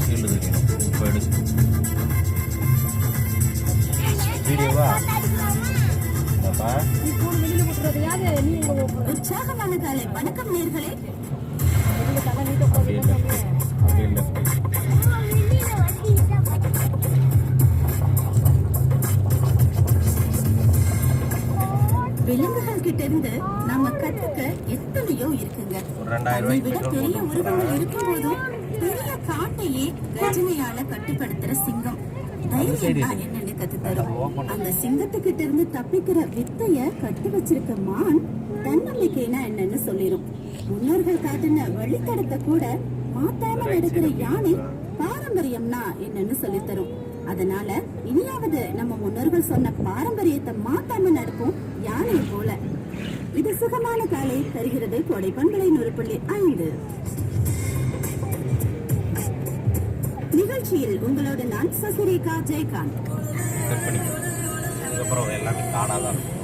கீழே தெரியணும். இப்போ எடு வீடியோவா பாப்பா. உற்சாகமான காலை வணக்கம் நேர்களே. அப்படியே லெஃப்ட். விலங்குகள் கிட்ட இருந்து நம்ம கத்துக்க எத்தனையோ இருக்குங்க. அதை விட பெரிய உருவங்கள் இருக்கும் போதும் பெரிய காட்டையே கர்ஜனையால கட்டுப்படுத்துற சிங்கம் தைரியம்னா என்னன்னு கத்து தரும். அந்த சிங்கத்துக்கிட்ட இருந்து தப்பிக்கிற வித்தைய கட்டி வச்சிருக்க மான் தன்னம்பிக்கைனா என்னன்னு சொல்லிரும். முன்னோர்கள் காட்டின வழித்தடத்தை கூட மாத்தாம நடக்கிற யானை பாரம்பரியம்னா என்னன்னு சொல்லித்தரும். அதனால இனியாவது நம்ம முன்னோர்கள் சொன்ன பாரம்பரியத்தை மாத்தாம நடக்கும் யானை போல. இது சுகமான காலை தருகிறது கோடை பண்பலை 100.5 நிகழ்ச்சியில் உங்களோட நான் சசிரேகா ஜெயகாந்த். அதுக்கப்புறம் எல்லாமே காடாதான் இருக்கும்.